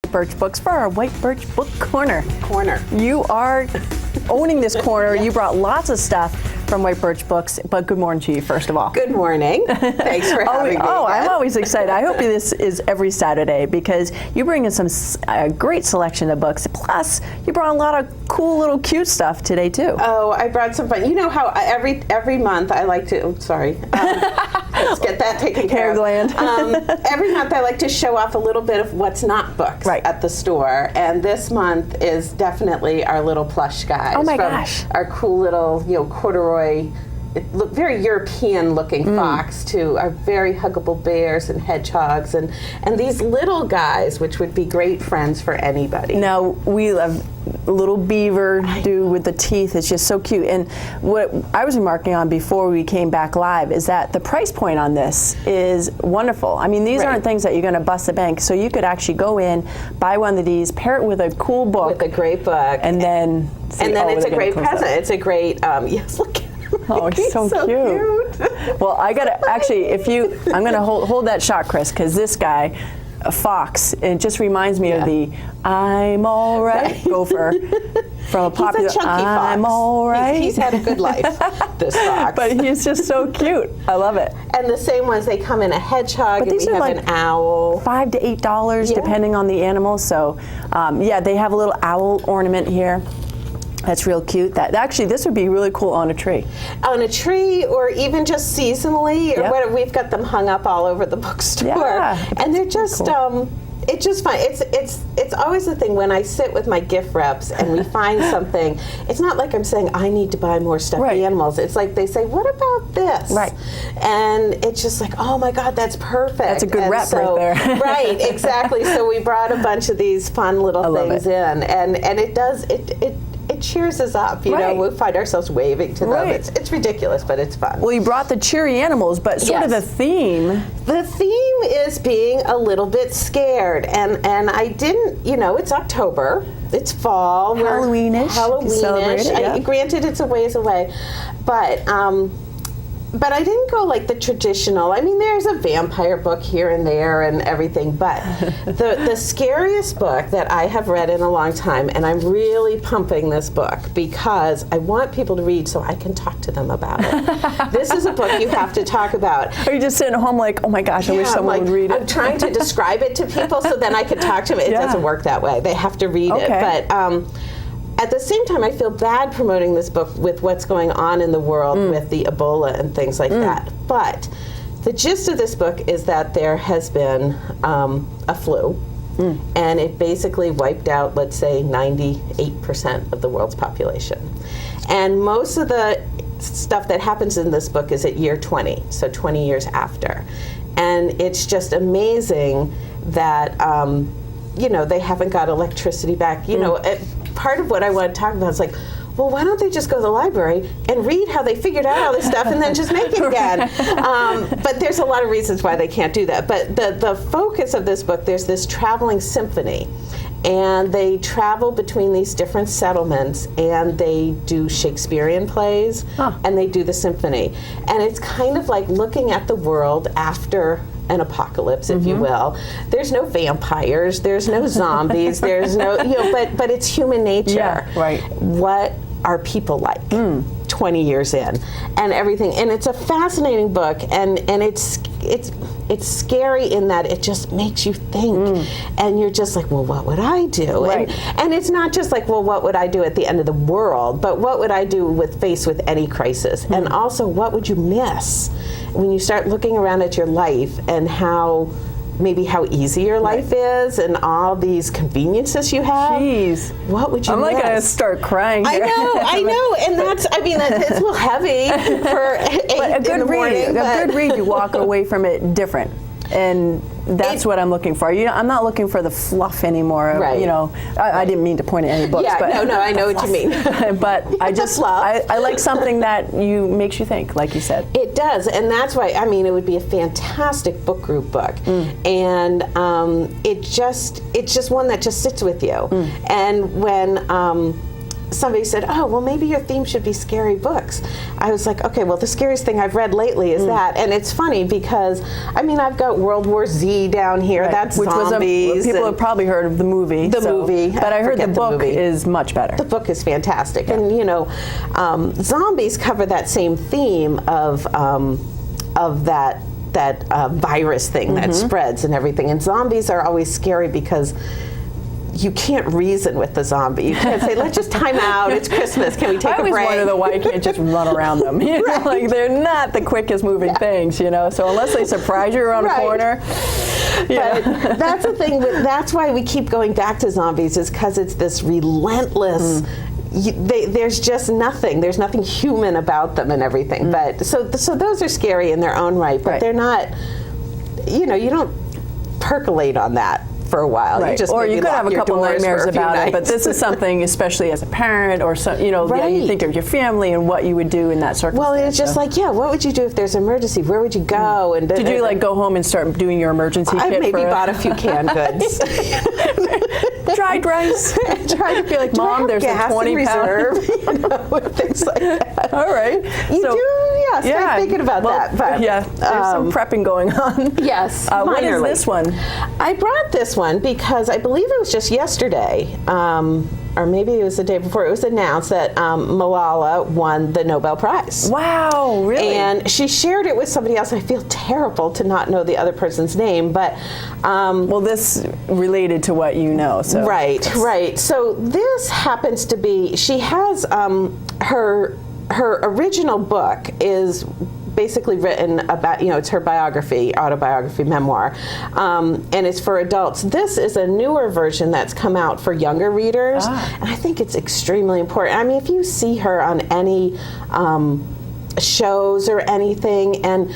White Birch Books for our White Birch Book Corner. You are owning this corner. You brought lots of stuff from White Birch Books, but good morning to you, first of all. Good morning. Thanks for having me. I'm always excited. I hope this is every Saturday because you bring in some great selection of books. Plus, you brought a lot of cool little cute stuff today, too. Oh, I brought some fun. You know how every month I like to, let's get that taken care of. Hair gland. Every month I like to show off a little bit of what's not books at the store. And this month is definitely our little plush guys. Oh my gosh. Our cool little, corduroy, very European looking fox to our very huggable bears and hedgehogs and these little guys, which would be great friends for anybody. Now, we love little beaver dude with the teeth. It's just so cute. And what I was remarking on before we came back live is that the price point on this is wonderful. I mean, these aren't things that you're going to bust the bank. So you could actually go in, buy one of these, pair it with a cool book. With a great book. And then it's a great present. It's a great, yes, look at him. Oh, he's so cute. Well, I gotta actually, I'm gonna hold that shot, Chris, because this guy, a fox, it just reminds me of the "I'm all right" gopher from a popular. He's a chunky fox. I'm all right. He's had a good life, this fox. But he's just so cute. I love it. And the same ones, they come in a hedgehog, and we have like an owl. $5 to $8, depending on the animal. So, they have a little owl ornament here. That's real cute. Actually, this would be really cool on a tree. On a tree, or even just seasonally, or whatever. We've got them hung up all over the bookstore, and they're just it's just fun. It's always the thing when I sit with my gift reps and we find something. It's not like I'm saying I need to buy more stuffed animals. It's like they say, "What about this?" Right. And it's just like, "Oh my God, that's perfect." That's a good rep right there. Right, exactly. So we brought a bunch of these fun little things in, and it does it cheers us up, you know. We find ourselves waving to them. It's ridiculous, but it's fun. Well, you brought the cheery animals, but sort of the theme. The theme is being a little bit scared, and I didn't, it's October, it's fall, Halloweenish. Granted, it's a ways away, but I didn't go like the traditional. I mean, there's a vampire book here and there and everything, but the scariest book that I have read in a long time, and I'm really pumping this book because I want people to read so I can talk to them about it. This is a book you have to talk about. Are you just sitting at home like, oh my gosh, I wish someone would read it? I'm trying to describe it to people so then I can talk to them. It doesn't work that way. They have to read it. But at the same time, I feel bad promoting this book with what's going on in the world with the Ebola and things like that. But the gist of this book is that there has been a flu, and it basically wiped out, let's say, 98% of the world's population. And most of the stuff that happens in this book is at year 20, so 20 years after. And it's just amazing that, they haven't got electricity back. Part of what I want to talk about is like, well, why don't they just go to the library and read how they figured out all this stuff and then just make it again? But there's a lot of reasons why they can't do that. But the focus of this book, there's this traveling symphony. And they travel between these different settlements, and they do Shakespearean plays, and they do the symphony. And it's kind of like looking at the world after an apocalypse, if you will. There's no vampires, there's no zombies, there's no, but it's human nature. Yeah, right. What are people like 20 years in and everything? And it's a fascinating book, and it's scary in that it just makes you think, and you're just like, well, what would I do? Right. And it's not just like, well, what would I do at the end of the world, but what would I do faced with any crisis? And also, what would you miss when you start looking around at your life and how easy your life is and all these conveniences you have? Jeez. What would you miss? I'm like going to start crying here. I know. And it's a little heavy for 8 in the morning. A good read, you walk away from it different. And that's what I'm looking for. I'm not looking for the fluff anymore. Right. I didn't mean to point at any books. Yeah, but no, I know what you mean. But I like something that makes you think, like you said. It does, and that's why, it would be a fantastic book group book. And it's just one that just sits with you. And when somebody said, oh, well, maybe your theme should be scary books. I was like, okay, well, the scariest thing I've read lately is that. And it's funny because, I mean, I've got World War Z down here. Right. That's Which zombies. People have probably heard of the movie. But I heard the book is much better. The book is fantastic. Yeah. And, you know, zombies cover that same theme of that virus thing that spreads and everything. And zombies are always scary because you can't reason with the zombie. You can't say, let's just time out. It's Christmas. Can we take a break? I always wonder why you can't just run around them. You know, like they're not the quickest moving things, you know. So unless they surprise you around a corner. But that's the thing. That's why we keep going back to zombies, is because it's this relentless. There's just nothing. There's nothing human about them and everything. But so those are scary in their own right. But they're not. You know, you don't percolate on that for a while. Right. You just or you could have a couple nightmares about it, but this is something, especially as a parent or some, you know, you think of your family and what you would do in that circumstance. Well, it's just like, what would you do if there's an emergency? Where would you go? And did you like go home and start doing your emergency kit? I maybe bought a few canned goods. Dried rice. Tried to be like, Mom, there's a 20 reserve, you know, things like that. All right. You do, start thinking about that. But there's some prepping going on. Yes. What is this one? I brought this one because I believe it was just yesterday, or maybe it was the day before, it was announced that Malala won the Nobel Prize. Wow, really? And she shared it with somebody else. I feel terrible to not know the other person's name, but... well, this related to what you know, so... Right. So this happens to be... She has... Her original book is basically written about, it's her autobiography, memoir, and it's for adults. This is a newer version that's come out for younger readers, and I think it's extremely important. I mean, if you see her on any shows or anything, and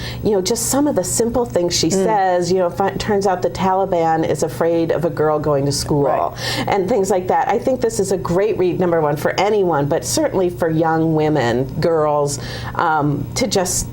just some of the simple things she says, if it turns out the Taliban is afraid of a girl going to school and things like that. I think this is a great read, number one, for anyone, but certainly for young women, girls, to just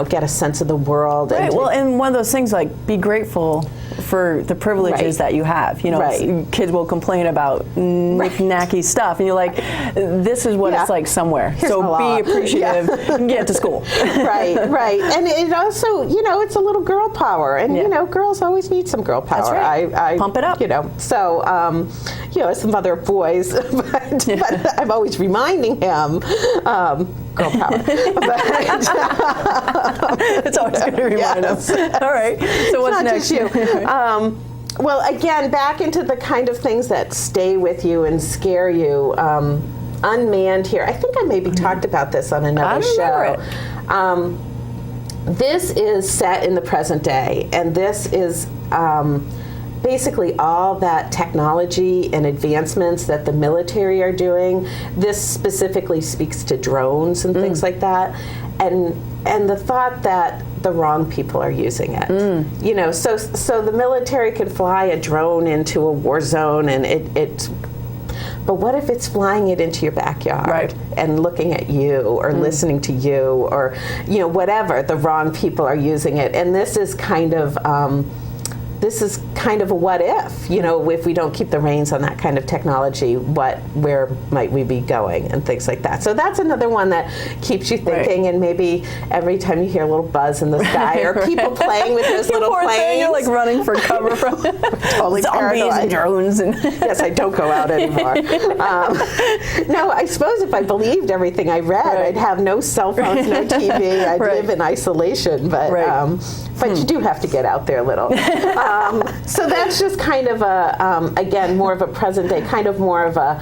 get a sense of the world. Right. Well, and one of those things, like, be grateful for the privileges that you have. Kids will complain about knacky stuff, and you're like, this is what it's like somewhere. Here's so be appreciative and get to school. Right. And it also, it's a little girl power, and girls always need some girl power. That's right. I pump it up. So as the mother of boys, but I'm always reminding him. Girl power. It's always good to remind us. All right. So what's next? Well, again, back into the kind of things that stay with you and scare you. Unmanned here. I think I maybe talked about this on another show. This is set in the present day, and this is basically all that technology and advancements that the military are doing. This specifically speaks to drones and things like that, and the thought that the wrong people are using it. So the military can fly a drone into a war zone, and but what if it's flying it into your backyard and looking at you or listening to you or whatever? The wrong people are using it, and this is kind of a what if, if we don't keep the reins on that kind of technology, where might we be going and things like that. So that's another one that keeps you thinking, and maybe every time you hear a little buzz in the sky or people playing with those little planes. You're like running for cover from totally zombies and drones. Yes, I don't go out anymore. No, I suppose if I believed everything I read, I'd have no cell phones, no TV, I'd live in isolation, but you do have to get out there a little. So that's just kind of again, more of a present day, kind of more of a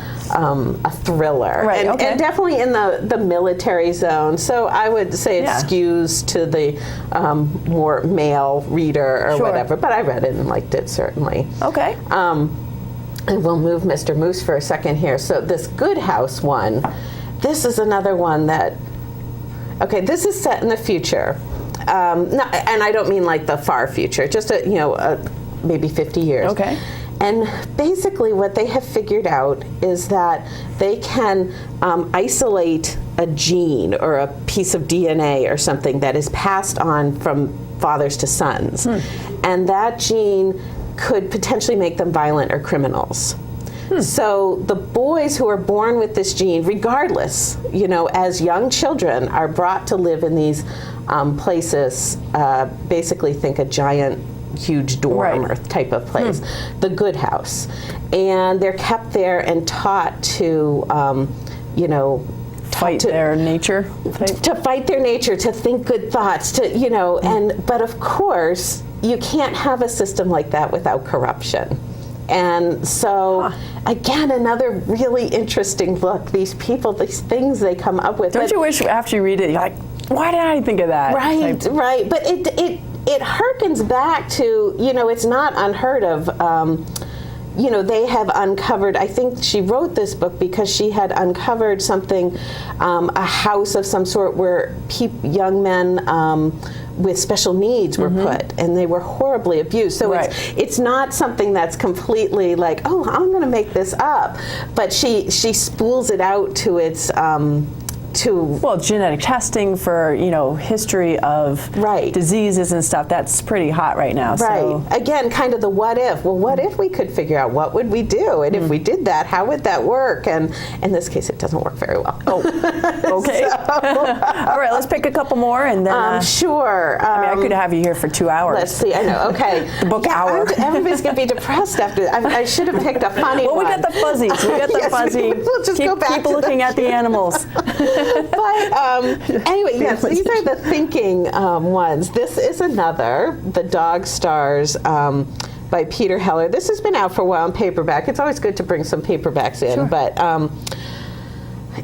thriller, and definitely in the military zone. So I would say it skews to the more male reader or whatever. But I read it and liked it, certainly. Okay. And we'll move Mr. Moose for a second here. So this Good House one, this is another one that. Okay, this is set in the future. And I don't mean like the far future, just maybe 50 years. Okay. And basically what they have figured out is that they can isolate a gene or a piece of DNA or something that is passed on from fathers to sons. And that gene could potentially make them violent or criminals. So the boys who are born with this gene, regardless, as young children, are brought to live in these places, basically think a giant, huge dorm or type of place, the good house. And they're kept there and taught to, fight their nature. To fight their nature, to think good thoughts, but of course, you can't have a system like that without corruption. And so, again, another really interesting book. These people, these things they come up with. Don't you wish after you read it, you're like, why did I think of that? Right. But it harkens back to, it's not unheard of. They have uncovered, I think she wrote this book because she had uncovered something, a house of some sort where young men with special needs were put, and they were horribly abused. So it's not something that's completely like, oh, I'm going to make this up. But she spools it out to its genetic testing for history of diseases and stuff. That's pretty hot right now. So. Again, kind of the what if. Well, what if we could figure out what would we do, and if we did that, how would that work? And in this case, it doesn't work very well. Oh, okay. All right, let's pick a couple more, and then. Sure. I could have you here for 2 hours. Let's see. I know. Okay. The book hour. Everybody's gonna be depressed after. I should have picked a funny one. Well, we got the fuzzies. We got the fuzzy. We'll just go back keep to looking at the animals. But anyway, yes, these are the thinking ones. This is another, The Dog Stars, by Peter Heller. This has been out for a while in paperback. It's always good to bring some paperbacks in, but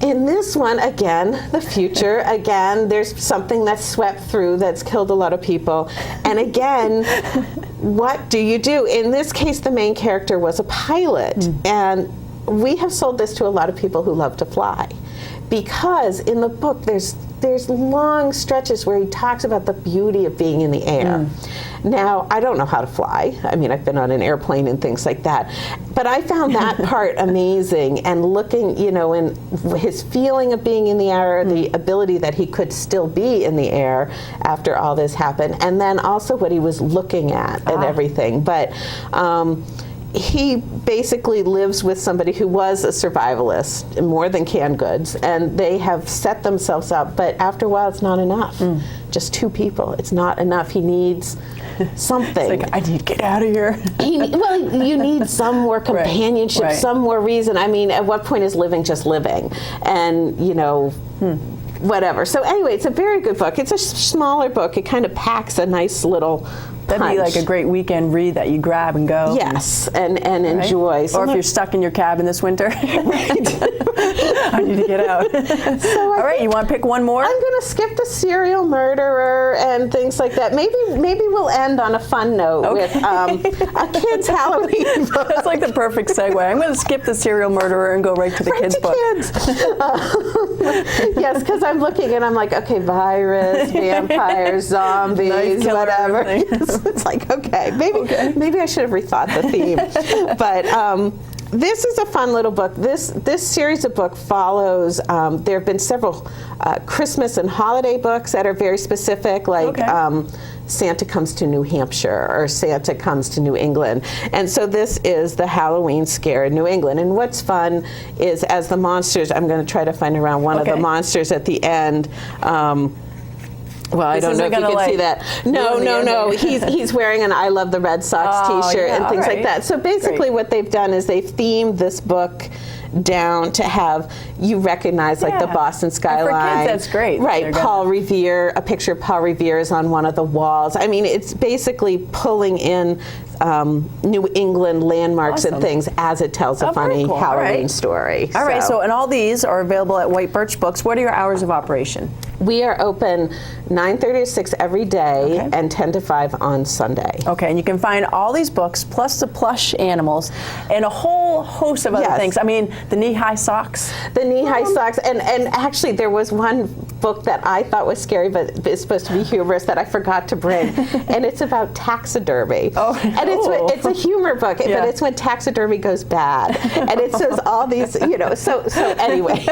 in this one, again, the future, again, there's something that's swept through that's killed a lot of people. And again, what do you do? In this case, the main character was a pilot. And we have sold this to a lot of people who love to fly. Because in the book, there's long stretches where he talks about the beauty of being in the air. Now, I don't know how to fly. I mean, I've been on an airplane and things like that. But I found that part amazing, and looking, in his feeling of being in the air, the ability that he could still be in the air after all this happened, and then also what he was looking at and everything. But he basically lives with somebody who was a survivalist, more than canned goods, and they have set themselves up, but after a while it's not enough. Just two people, it's not enough. He needs something. It's like, I need to get out of here. You need some more companionship, some more reason. I mean, at what point is living just living? And, whatever. So anyway, it's a very good book. It's a smaller book. It kind of packs a nice little That'd be like a great weekend read that you grab and go. Yes, and enjoy. Or if you're stuck in your cabin this winter. I need to get out. So all right, you want to pick one more? I'm going to skip the serial murderer and things like that. Maybe we'll end on a fun note with a kid's Halloween book. That's like the perfect segue. I'm going to skip the serial murderer and go right to the kids' book. Yes, because I'm looking and I'm like, okay, virus, vampires, zombies, whatever. It's like, okay, maybe I should have rethought the theme. But this is a fun little book. This series of book follows, there have been several Christmas and holiday books that are very specific, like Santa Comes to New Hampshire or Santa Comes to New England. And so this is the Halloween scare in New England. And what's fun is as the monsters, I'm going to try to find around one of the monsters at the end. Well, I don't know if you can see that. No. He's wearing an I Love the Red Sox t-shirt and things like that. So basically what they've done is they've themed this book down to have you recognize like the Boston skyline. And for kids, that's great. Right. Paul Revere, a picture of Paul Revere is on one of the walls. I mean, it's basically pulling in New England landmarks and things as it tells a funny Halloween story. All right, so and all these are available at White Birch Books. What are your hours of operation? We are open 9:30 to 6 every day and 10 to 5 on Sunday. Okay, and you can find all these books plus the plush animals and a whole host of other things. I mean, the knee-high socks. The knee-high socks, and actually there was one book that I thought was scary, but is supposed to be humorous that I forgot to bring, and it's about taxidermy. Oh, and it's a humor book, but it's when taxidermy goes bad, and it says all these, you know. So anyway.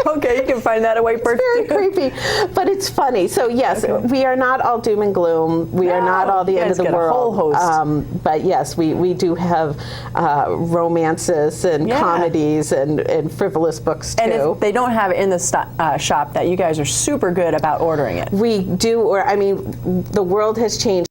Okay, you can find that at White Birch. It's very creepy, but it's funny. So yes, we are not all doom and gloom. We are not all the end of the world. A whole host. But yes, we do have romances and comedies and frivolous books too. And if they don't have it in the shop, that you guys are super good about ordering it. We do, or I mean, the world has changed.